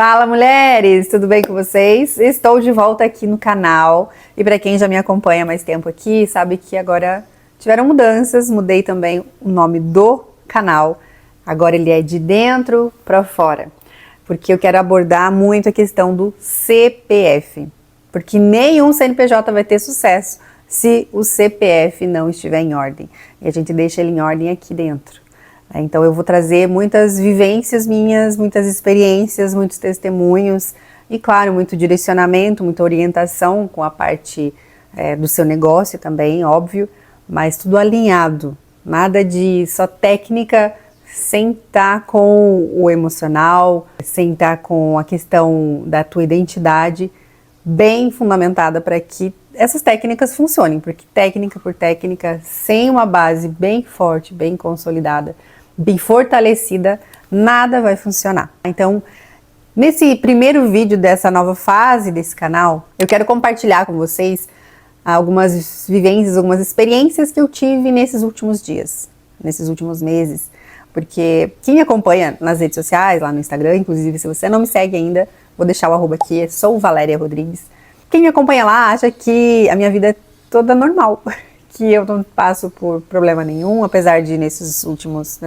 Fala, mulheres! Tudo bem com vocês? Estou de volta aqui no canal e para quem já me acompanha há mais tempo aqui, sabe que agora tiveram mudanças, mudei também o nome do canal. Agora ele é de dentro para fora, porque eu quero abordar muito a questão do CPF, porque nenhum CNPJ vai ter sucesso se o CPF não estiver em ordem, e a gente deixa ele em ordem aqui dentro. Então eu vou trazer muitas vivências minhas, muitas experiências, muitos testemunhos e, claro, muito direcionamento, muita orientação com a parte do seu negócio também, óbvio, mas tudo alinhado, nada de só técnica sem estar com o emocional, sem estar com a questão da tua identidade bem fundamentada para que essas técnicas funcionem, porque técnica por técnica, sem uma base bem forte, bem consolidada, bem fortalecida, nada vai funcionar. Então, nesse primeiro vídeo dessa nova fase desse canal, eu quero compartilhar com vocês algumas vivências, algumas experiências que eu tive nesses últimos dias, nesses últimos meses, porque quem me acompanha nas redes sociais, lá no Instagram, inclusive se você não me segue ainda, vou deixar o arroba aqui, sou Valéria Rodrigues. Quem me acompanha lá acha que a minha vida é toda normal, que eu não passo por problema nenhum, apesar de nessas últimas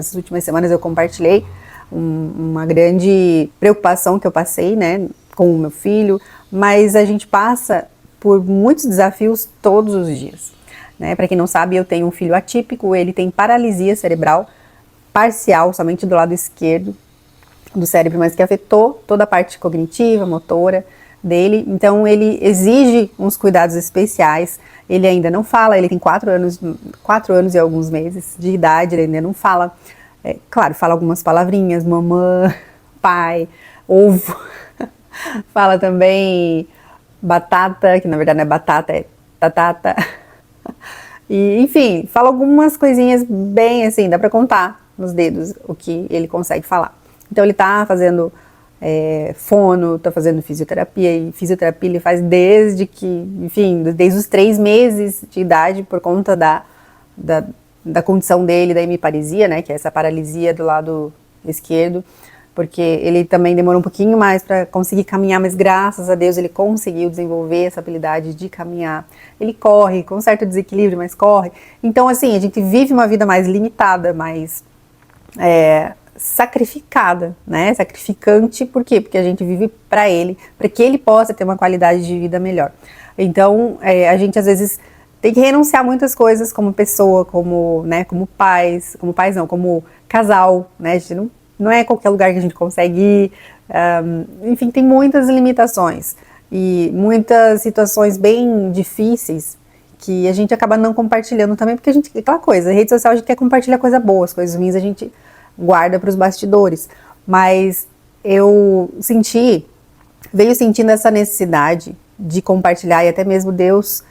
semanas eu compartilhei uma grande preocupação que eu passei, né, com o meu filho, mas a gente passa por muitos desafios todos os dias, né? Para quem não sabe, eu tenho um filho atípico, ele tem paralisia cerebral parcial, somente do lado esquerdo do cérebro, mas que afetou toda a parte cognitiva, motora dele, então ele exige uns cuidados especiais. Ele ainda não fala, ele tem 4 anos e alguns meses de idade, ele ainda não fala. Claro, fala algumas palavrinhas, mamã, pai, ovo, fala também batata, que na verdade não é batata, é tatata. E, enfim, fala algumas coisinhas bem assim, dá pra contar nos dedos o que ele consegue falar. Então ele tá fazendo fono, tá fazendo fisioterapia, e fisioterapia ele faz desde os 3 meses de idade, por conta da condição dele, da hemiparesia, né, que é essa paralisia do lado esquerdo, porque ele também demorou um pouquinho mais para conseguir caminhar, mas graças a Deus ele conseguiu desenvolver essa habilidade de caminhar. Ele corre com certo desequilíbrio, mas corre. Então, assim, a gente vive uma vida mais limitada, mais sacrificada, né? Sacrificante, por quê? Porque a gente vive para ele, para que ele possa ter uma qualidade de vida melhor. Então, a gente às vezes tem que renunciar a muitas coisas como pessoa, como casal, né? A gente não é qualquer lugar que a gente consegue ir, enfim, tem muitas limitações e muitas situações bem difíceis que a gente acaba não compartilhando também, porque a gente, aquela coisa, a rede social a gente quer compartilhar coisa boa, as coisas ruins a gente guarda para os bastidores, mas eu veio sentindo essa necessidade de compartilhar, e até mesmo Deus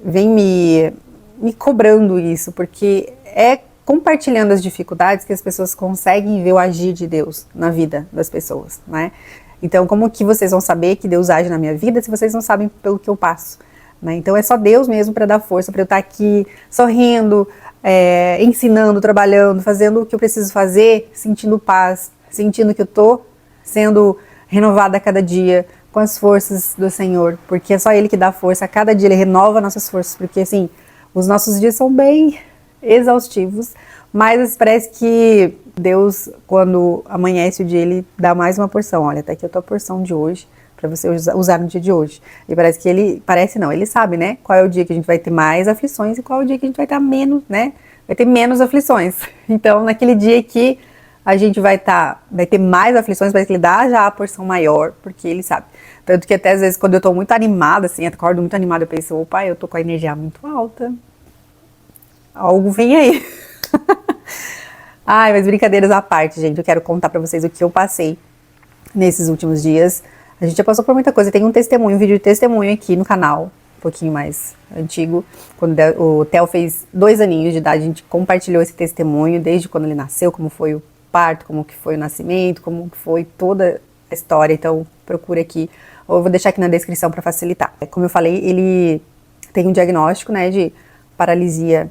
vem me cobrando isso, porque é compartilhando as dificuldades que as pessoas conseguem ver o agir de Deus na vida das pessoas, né? Então, como que vocês vão saber que Deus age na minha vida se vocês não sabem pelo que eu passo, né? Então é só Deus mesmo para dar força, para eu estar aqui sorrindo, ensinando, trabalhando, fazendo o que eu preciso fazer, sentindo paz, sentindo que eu tô sendo renovada a cada dia com as forças do Senhor, porque é só Ele que dá força, a cada dia Ele renova nossas forças, porque assim, os nossos dias são bem exaustivos, mas parece que Deus, quando amanhece o dia, Ele dá mais uma porção. Olha, tá aqui a tua porção de hoje, para você usar no dia de hoje. E parece que Ele sabe, né, qual é o dia que a gente vai ter mais aflições e qual é o dia que a gente vai estar menos, né, vai ter menos aflições. Então, naquele dia que a gente vai ter mais aflições, parece que Ele dá já a porção maior, porque Ele sabe. Tanto que até às vezes, quando eu tô muito animada, assim, acordo muito animada, eu penso, opa, eu tô com a energia muito alta, algo vem aí. Ai, mas brincadeiras à parte, gente, eu quero contar pra vocês o que eu passei nesses últimos dias. A gente já passou por muita coisa, tem um vídeo de testemunho aqui no canal, um pouquinho mais antigo, quando o Theo fez 2 aninhos de idade, a gente compartilhou esse testemunho, desde quando ele nasceu, como foi o parto, como que foi o nascimento, como que foi toda a história, então procura aqui, ou eu vou deixar aqui na descrição para facilitar. Como eu falei, ele tem um diagnóstico, né, de paralisia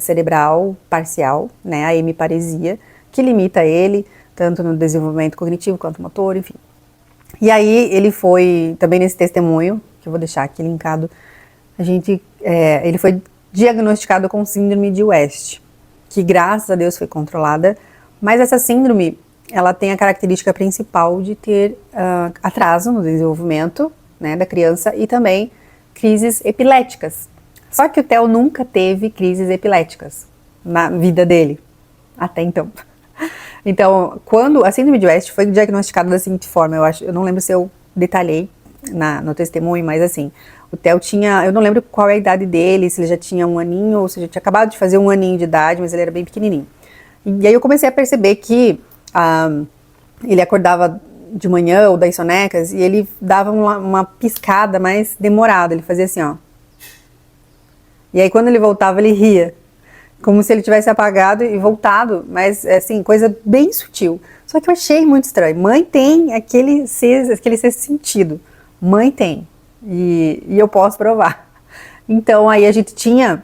cerebral parcial, né, a hemiparesia, que limita ele, tanto no desenvolvimento cognitivo quanto motor, enfim. E aí ele foi, também nesse testemunho, que eu vou deixar aqui linkado, ele foi diagnosticado com síndrome de West, que graças a Deus foi controlada, mas essa síndrome, ela tem a característica principal de ter atraso no desenvolvimento, né, da criança e também crises epiléticas. Só que o Theo nunca teve crises epiléticas na vida dele, até então. Então, quando a síndrome de West foi diagnosticada da seguinte forma, eu não lembro se eu detalhei no testemunho, mas assim, o Theo tinha, eu não lembro qual é a idade dele, se ele já tinha 1 aninho, ou se ele já tinha acabado de fazer 1 aninho de idade, mas ele era bem pequenininho. E aí eu comecei a perceber que ele acordava de manhã ou das sonecas e ele dava uma piscada mais demorada, ele fazia assim, ó. E aí quando ele voltava, ele ria. Como se ele tivesse apagado e voltado, mas assim, coisa bem sutil. Só que eu achei muito estranho. Mãe tem aquele sexto sentido. Mãe tem. E eu posso provar. Então aí a gente tinha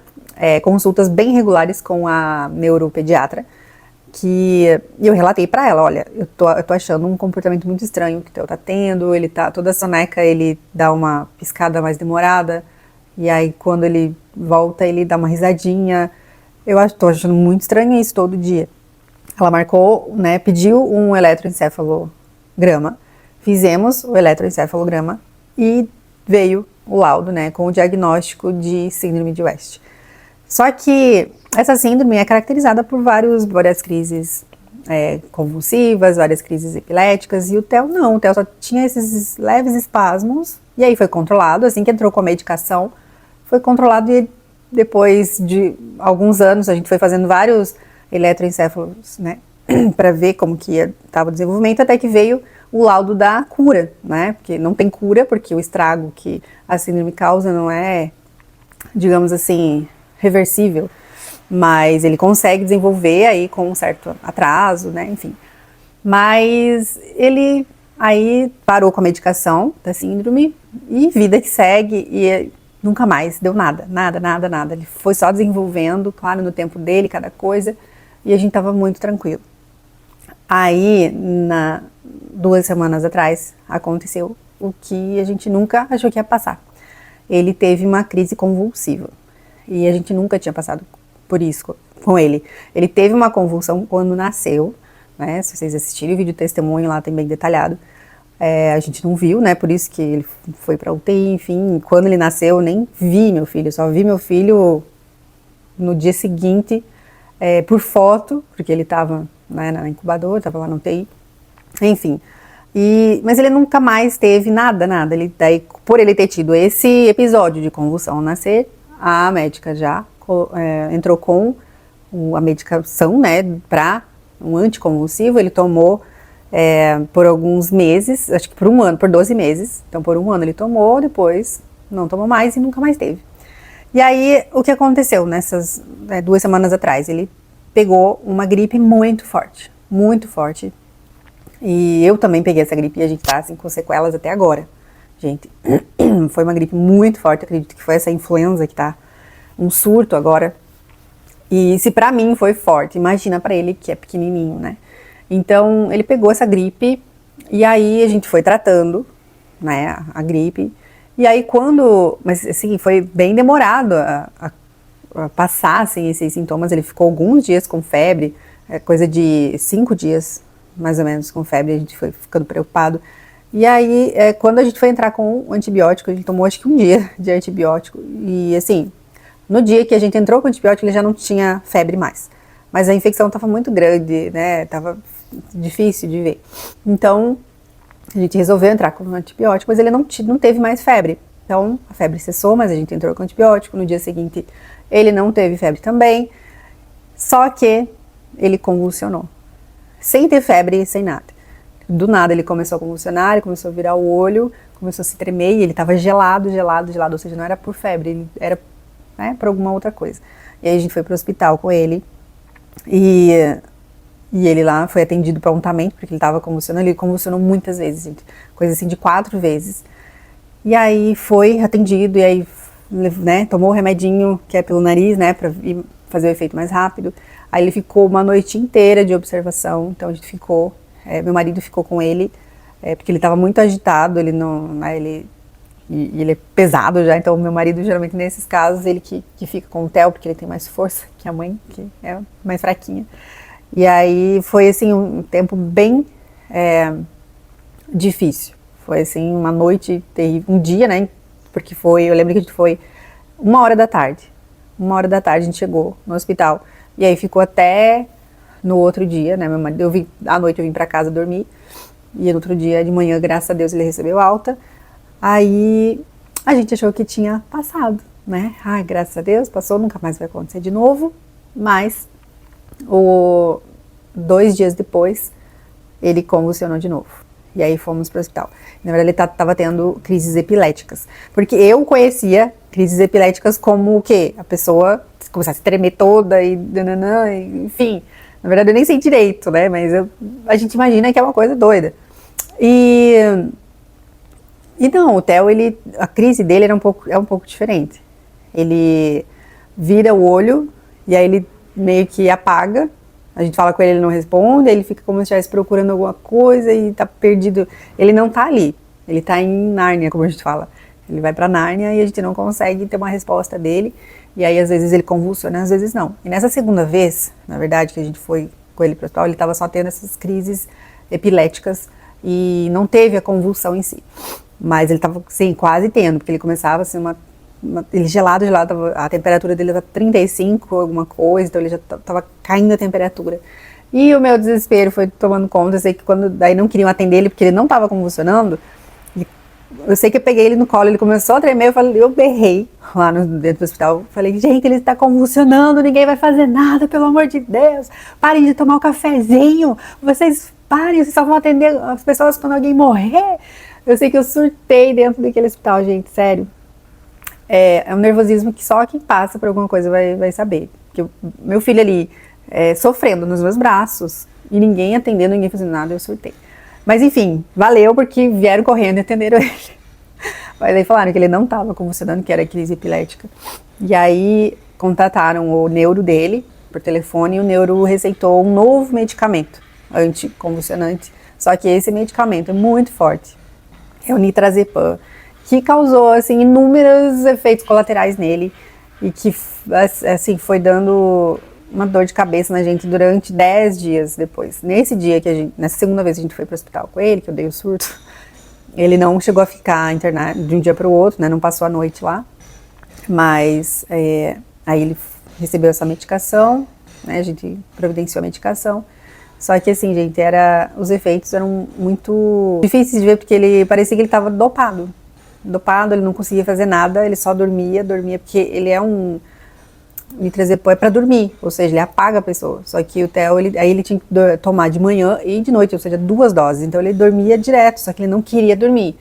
consultas bem regulares com a neuropediatra, que eu relatei pra ela, olha, eu tô achando um comportamento muito estranho que o Theo tá tendo, ele tá, toda soneca ele dá uma piscada mais demorada, e aí quando ele volta ele dá uma risadinha. Tô achando muito estranho isso todo dia. Ela marcou, né, pediu um eletroencefalograma, fizemos o eletroencefalograma e veio o laudo, né, com o diagnóstico de síndrome de West. Só que essa síndrome é caracterizada por várias crises convulsivas, várias crises epiléticas, e o Theo não, o Theo só tinha esses leves espasmos, e aí foi controlado, assim que entrou com a medicação, foi controlado e depois de alguns anos, a gente foi fazendo vários eletroencéfalos, né, para ver como que estava o desenvolvimento, até que veio o laudo da cura, né, porque não tem cura, porque o estrago que a síndrome causa não é, digamos assim, reversível, mas ele consegue desenvolver aí com um certo atraso, né, enfim. Mas ele aí parou com a medicação da síndrome e vida que segue, e nunca mais deu nada. Ele foi só desenvolvendo, claro, no tempo dele, cada coisa, e a gente tava muito tranquilo. Aí, 2 semanas atrás, aconteceu o que a gente nunca achou que ia passar. Ele teve uma crise convulsiva, e a gente nunca tinha passado por isso com ele. Ele teve uma convulsão quando nasceu, né, se vocês assistirem o vídeo testemunho lá tem bem detalhado. A gente não viu, né, por isso que ele foi pra UTI, enfim, quando ele nasceu eu nem vi meu filho, só vi meu filho no dia seguinte por foto, porque ele tava, né, na incubadora, tava lá na UTI, enfim, mas ele nunca mais teve nada, daí, por ele ter tido esse episódio de convulsão ao nascer, a médica já entrou com a medicação, né, para um anticonvulsivo, ele tomou por alguns meses, acho que por 1 ano, por 12 meses, então por 1 ano ele tomou, depois não tomou mais e nunca mais teve. E aí, o que aconteceu nessas 2 semanas atrás? Ele pegou uma gripe muito forte, e eu também peguei essa gripe e a gente tá assim com sequelas até agora, gente, foi uma gripe muito forte, acredito que foi essa influenza que tá um surto agora, e se pra mim foi forte, imagina pra ele que é pequenininho, né? Então, ele pegou essa gripe, e aí a gente foi tratando, né, a gripe, e aí mas assim, foi bem demorado a passar, assim, esses sintomas, ele ficou alguns dias com febre, coisa de 5 dias, mais ou menos, com febre, a gente foi ficando preocupado, e aí, quando a gente foi entrar com o antibiótico, a gente tomou acho que 1 dia de antibiótico, e assim, no dia que a gente entrou com o antibiótico, ele já não tinha febre mais, mas a infecção estava muito grande, né, tava difícil de ver. Então, a gente resolveu entrar com o antibiótico, mas ele não teve mais febre. Então, a febre cessou, mas a gente entrou com o antibiótico. No dia seguinte, ele não teve febre também. Só que ele convulsionou. Sem ter febre e sem nada. Do nada, ele começou a convulsionar, ele começou a virar o olho, começou a se tremer e ele estava gelado. Ou seja, não era por febre, ele era, né, por alguma outra coisa. E aí a gente foi para o hospital com ele. E ele lá foi atendido prontamente, porque ele estava convulsionando, ele convulsionou muitas vezes, gente, coisa assim de 4 vezes. E aí foi atendido, e aí, né, tomou o remedinho que é pelo nariz, né, para fazer o efeito mais rápido. Aí ele ficou uma noite inteira de observação, então a gente ficou meu marido ficou com ele, porque ele estava muito agitado, ele não, né, ele é pesado já, então meu marido geralmente nesses casos, ele que fica com o Theo, porque ele tem mais força que a mãe, que é mais fraquinha. E aí foi assim um tempo bem difícil, foi assim uma noite terrível, um dia, né, porque eu lembro que a gente foi 1h da tarde a gente chegou no hospital, e aí ficou até no outro dia, né, meu marido, à noite eu vim pra casa dormir, e no outro dia de manhã, graças a Deus, ele recebeu alta. Aí a gente achou que tinha passado, né? Ai, graças a Deus, passou, nunca mais vai acontecer de novo. Mas 2 dias depois, ele convulsionou de novo. E aí fomos para o hospital. Na verdade, ele estava tendo crises epiléticas. Porque eu conhecia crises epiléticas como o quê? A pessoa começasse a tremer toda e enfim. Na verdade, eu nem sei direito, né? Mas a gente imagina que é uma coisa doida. E não, o Theo, a crise dele é um pouco diferente. Ele vira o olho e aí ele meio que apaga. A gente fala com ele, ele não responde, aí ele fica como se estivesse procurando alguma coisa e tá perdido. Ele não tá ali, ele tá em Nárnia, como a gente fala. Ele vai pra Nárnia e a gente não consegue ter uma resposta dele. E aí, às vezes, ele convulsiona, às vezes não. E nessa segunda vez, na verdade, que a gente foi com ele pro hospital, ele tava só tendo essas crises epiléticas e não teve a convulsão em si. Mas ele tava, sim, quase tendo, porque ele começava assim, ele gelado, a temperatura dele estava 35, alguma coisa, então ele já tava caindo a temperatura. E o meu desespero foi tomando conta, eu sei que daí não queriam atender ele, porque ele não tava convulsionando, eu sei que eu peguei ele no colo, ele começou a tremer, eu berrei lá dentro do hospital, falei, gente, ele está convulsionando, ninguém vai fazer nada, pelo amor de Deus, parem de tomar um cafezinho, vocês só vão atender as pessoas quando alguém morrer. Eu sei que eu surtei dentro daquele hospital, gente, sério. É um nervosismo que só quem passa por alguma coisa vai saber. Porque meu filho ali sofrendo nos meus braços e ninguém atendendo, ninguém fazendo nada, eu surtei. Mas enfim, valeu porque vieram correndo e atenderam ele. Mas aí falaram que ele não estava convulsionando, que era crise epilética. E aí contrataram o neuro dele por telefone e o neuro receitou um novo medicamento anticonvulsionante. Só que esse medicamento é muito forte. É o nitrazepam, que causou, assim, inúmeros efeitos colaterais nele e que, assim, foi dando uma dor de cabeça na gente durante 10 dias depois. Nessa segunda vez que a gente foi pro hospital com ele, que eu dei o surto, ele não chegou a ficar internado de um dia para o outro, né, não passou a noite lá, mas aí ele recebeu essa medicação, né, a gente providenciou a medicação. Só que assim, gente, os efeitos eram muito difíceis de ver, porque ele parecia que ele estava dopado. Ele não conseguia fazer nada, ele só dormia, porque ele é um nitrazepam para dormir, ou seja, ele apaga a pessoa. Só que o Theo, aí ele tinha que tomar de manhã e de noite, ou seja, 2 doses. Então ele dormia direto, só que ele não queria dormir.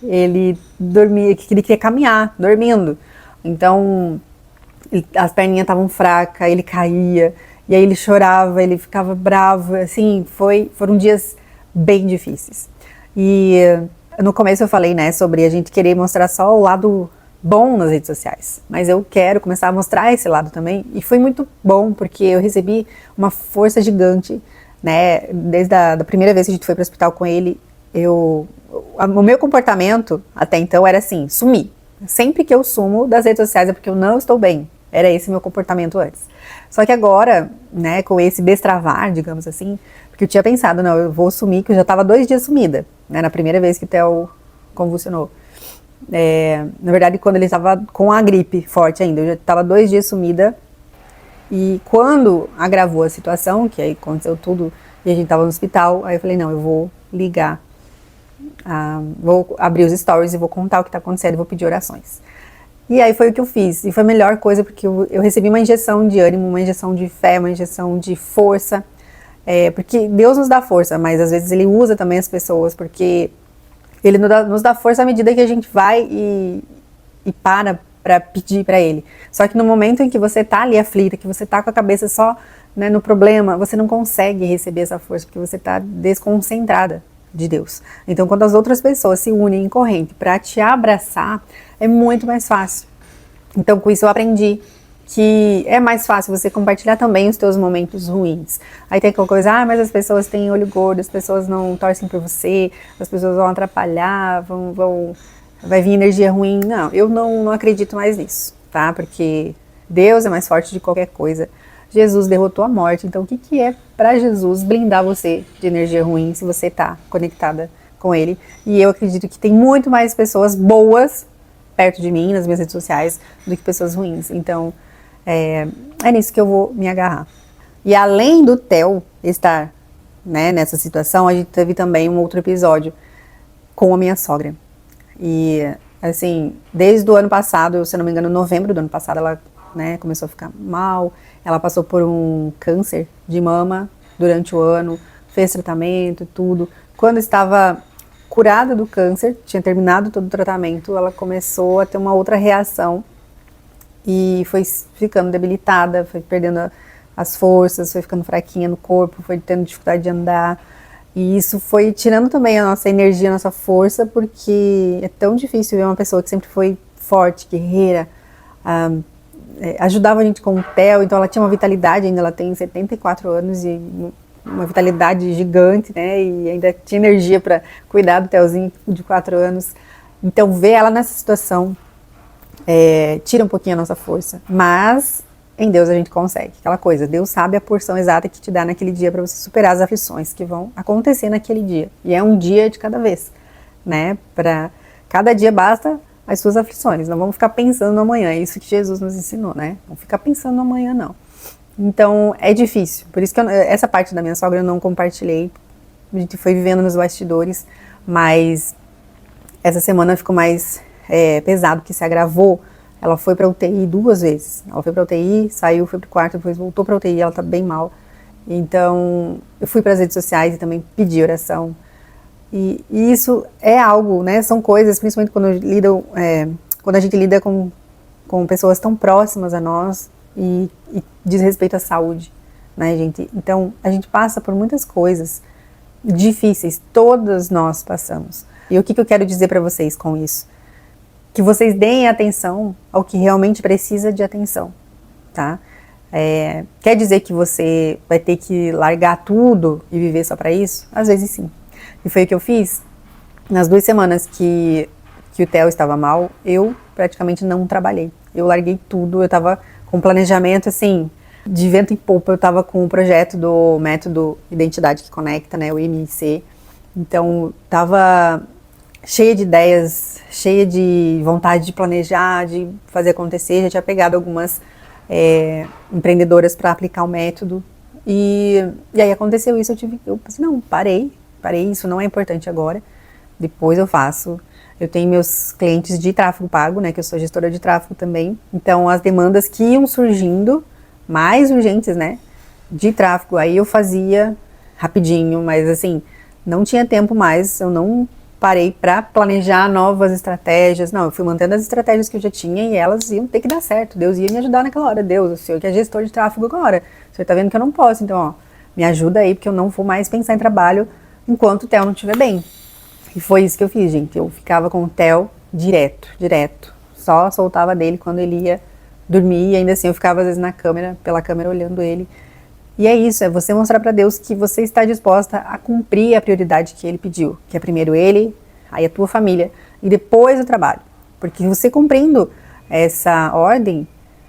Ele dormia, ele queria caminhar, dormindo. Então, as perninhas estavam fracas, ele caía. E aí ele chorava, ele ficava bravo, assim, foram dias bem difíceis. E no começo eu falei, né, sobre a gente querer mostrar só o lado bom nas redes sociais, mas eu quero começar a mostrar esse lado também, e foi muito bom, porque eu recebi uma força gigante, né, desde a primeira vez que a gente foi para o hospital com ele, o meu comportamento até então era assim, sumir. Sempre que eu sumo das redes sociais é porque eu não estou bem. Era esse meu comportamento antes. Só que agora, né, com esse destravar, digamos assim, porque eu tinha pensado, não, eu vou sumir, que eu já estava 2 dias sumida, né, na primeira vez que o Theo convulsionou. Na verdade, quando ele estava com a gripe forte ainda, eu já estava 2 dias sumida, e quando agravou a situação, que aí aconteceu tudo, e a gente estava no hospital, aí eu falei, não, eu vou ligar, vou abrir os stories e vou contar o que está acontecendo, vou pedir orações. E aí foi o que eu fiz, e foi a melhor coisa, porque eu recebi uma injeção de ânimo, uma injeção de fé, uma injeção de força, porque Deus nos dá força, mas às vezes Ele usa também as pessoas, porque Ele nos dá força à medida que a gente vai e para pedir para Ele. Só que no momento em que você está ali aflita, que você está com a cabeça só, né, no problema, você não consegue receber essa força, porque você está desconcentrada de Deus. Então, quando as outras pessoas se unem em corrente para te abraçar, é muito mais fácil. Então, com isso eu aprendi que é mais fácil você compartilhar também os teus momentos ruins. Aí tem aquela coisa, mas as pessoas têm olho gordo, as pessoas não torcem por você, as pessoas vão atrapalhar, vai vir energia ruim. Não, eu não acredito mais nisso, tá? Porque Deus é mais forte de qualquer coisa. Jesus derrotou a morte, então o que é para Jesus blindar você de energia ruim se você tá conectada com Ele? E eu acredito que tem muito mais pessoas boas perto de mim, nas minhas redes sociais, do que pessoas ruins. Então, é nisso que eu vou me agarrar. E além do Theo estar, né, nessa situação, a gente teve também um outro episódio com a minha sogra. E, assim, desde o ano passado, se eu não me engano, novembro do ano passado, ela, né, começou a ficar mal. Ela passou por um câncer de mama durante o ano, fez tratamento, tudo. Quando estava curada do câncer, tinha terminado todo o tratamento, ela começou a ter uma outra reação e foi ficando debilitada, foi perdendo as forças, foi ficando fraquinha no corpo, foi tendo dificuldade de andar. E isso foi tirando também a nossa energia, a nossa força, porque é tão difícil ver uma pessoa que sempre foi forte, guerreira, ajudava a gente com o Theo, então ela tinha uma vitalidade, ainda ela tem 74 anos e uma vitalidade gigante, né, e ainda tinha energia para cuidar do Theozinho de 4 anos. Então ver ela nessa situação tira um pouquinho a nossa força, mas em Deus a gente consegue, aquela coisa, Deus sabe a porção exata que te dá naquele dia para você superar as aflições que vão acontecer naquele dia, e é um dia de cada vez, né, para cada dia basta as suas aflições, não vamos ficar pensando no amanhã, é isso que Jesus nos ensinou, né, não ficar pensando no amanhã não. Então é difícil, por isso que essa parte da minha sogra eu não compartilhei, a gente foi vivendo nos bastidores, mas essa semana ficou mais pesado, que se agravou. Ela foi pra UTI 2 vezes, ela foi pra UTI, saiu, foi pro quarto, depois voltou pra UTI, ela tá bem mal. Então eu fui pras redes sociais e também pedi oração. E isso é algo, né, são coisas, principalmente quando a gente lida com pessoas tão próximas a nós e diz respeito à saúde, né, gente? Então a gente passa por muitas coisas difíceis, todas nós passamos. E o que eu quero dizer para vocês com isso? Que vocês deem atenção ao que realmente precisa de atenção, tá? Quer dizer que você vai ter que largar tudo e viver só para isso? Às vezes sim. E foi o que eu fiz. Nas 2 semanas que o Theo estava mal, eu praticamente não trabalhei. Eu larguei tudo, eu estava com planejamento, assim, de vento em popa. Eu estava com o projeto do método Identidade que Conecta, né, o IMC. Então, estava cheia de ideias, cheia de vontade de planejar, de fazer acontecer. Já tinha pegado algumas empreendedoras para aplicar o método. E aí aconteceu isso, eu pensei, não, parei, isso não é importante agora, depois eu faço. Eu tenho meus clientes de tráfego pago, né, que eu sou gestora de tráfego também. Então as demandas que iam surgindo, mais urgentes, né, de tráfego, aí eu fazia rapidinho, mas assim, não tinha tempo mais, eu não parei para planejar novas estratégias. Não, eu fui mantendo as estratégias que eu já tinha e elas iam ter que dar certo. Deus ia me ajudar naquela hora. Deus, o senhor que é gestor de tráfego agora, o senhor tá vendo que eu não posso, então, ó, me ajuda aí, porque eu não vou mais pensar em trabalho enquanto o Theo não estiver bem. E foi isso que eu fiz, gente. Eu ficava com o Theo direto. Só soltava dele quando ele ia dormir, e ainda assim eu ficava às vezes pela câmera olhando ele. E é isso, é você mostrar para Deus que você está disposta a cumprir a prioridade que Ele pediu, que é primeiro Ele, aí a tua família, e depois o trabalho. Porque você cumprindo essa ordem,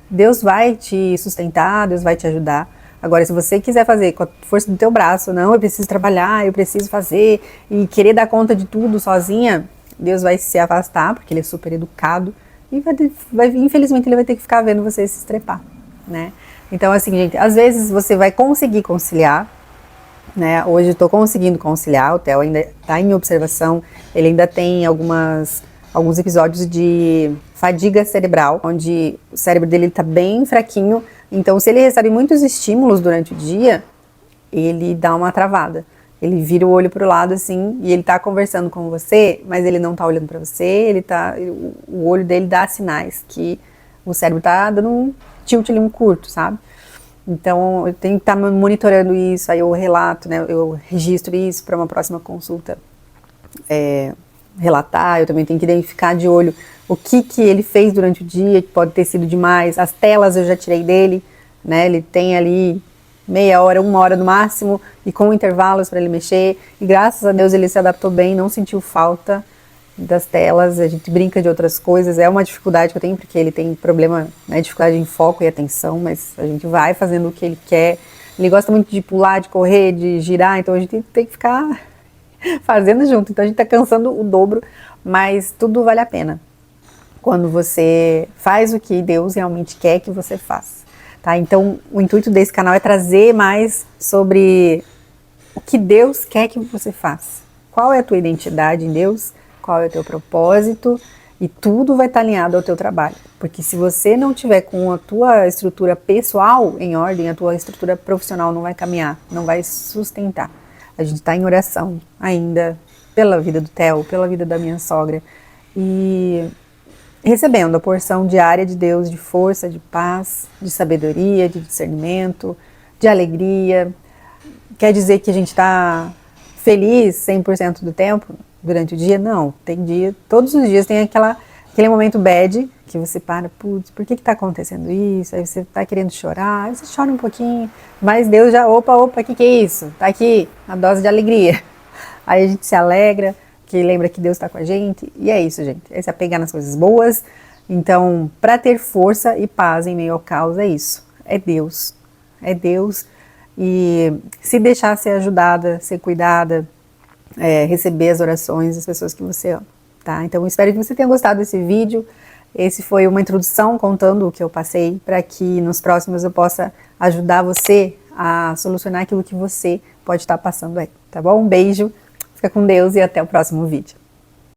Deus vai te sustentar, Deus vai te ajudar. Agora, se você quiser fazer com a força do teu braço, não, eu preciso trabalhar, eu preciso fazer, e querer dar conta de tudo sozinha, Deus vai se afastar, porque Ele é super educado, e infelizmente Ele vai ter que ficar vendo você se estrepar, né? Então, assim, gente, às vezes você vai conseguir conciliar, né? Hoje eu estou conseguindo conciliar, o Theo ainda está em observação, ele ainda tem alguns episódios de fadiga cerebral, onde o cérebro dele está bem fraquinho, então se ele recebe muitos estímulos durante o dia, ele dá uma travada. Ele vira o olho para o lado assim, e ele está conversando com você, mas ele não está olhando para você, o olho dele dá sinais que o cérebro está dando um tilt ali, um curto, sabe? Então eu tenho que estar monitorando isso, aí eu relato, né? Eu registro isso para uma próxima consulta relatar, eu também tenho que ficar de olho o que ele fez durante o dia, que pode ter sido demais. As telas eu já tirei dele, né? Ele tem ali meia hora, 1 hora no máximo, e com intervalos para ele mexer. E graças a Deus ele se adaptou bem, não sentiu falta das telas. A gente brinca de outras coisas, é uma dificuldade que eu tenho, porque ele tem problema, né, dificuldade em foco e atenção, mas a gente vai fazendo o que ele quer. Ele gosta muito de pular, de correr, de girar, então a gente tem que ficar fazendo junto. Então a gente tá cansando o dobro, mas tudo vale a pena quando você faz o que Deus realmente quer que você faça. Tá? Então, o intuito desse canal é trazer mais sobre o que Deus quer que você faça. Qual é a tua identidade em Deus, qual é o teu propósito, e tudo vai estar alinhado ao teu trabalho. Porque se você não tiver com a tua estrutura pessoal em ordem, a tua estrutura profissional não vai caminhar, não vai sustentar. A gente está em oração ainda pela vida do Theo, pela vida da minha sogra, e recebendo a porção diária de Deus, de força, de paz, de sabedoria, de discernimento, de alegria. Quer dizer que a gente está feliz 100% do tempo durante o dia? Não, tem dia, todos os dias tem aquele momento bad, que você para, putz, por que está acontecendo isso? Aí você está querendo chorar, aí você chora um pouquinho, mas Deus já, opa, o que é isso? Tá aqui, a dose de alegria. Aí a gente se alegra, que lembra que Deus está com a gente, e é isso, gente, é se apegar nas coisas boas. Então, para ter força e paz em meio ao caos, é isso, é Deus, e se deixar ser ajudada, ser cuidada, receber as orações das pessoas que você ama, tá? Então, espero que você tenha gostado desse vídeo. Esse foi uma introdução contando o que eu passei, para que nos próximos eu possa ajudar você a solucionar aquilo que você pode estar passando aí, tá bom? Um beijo, fica com Deus e até o próximo vídeo.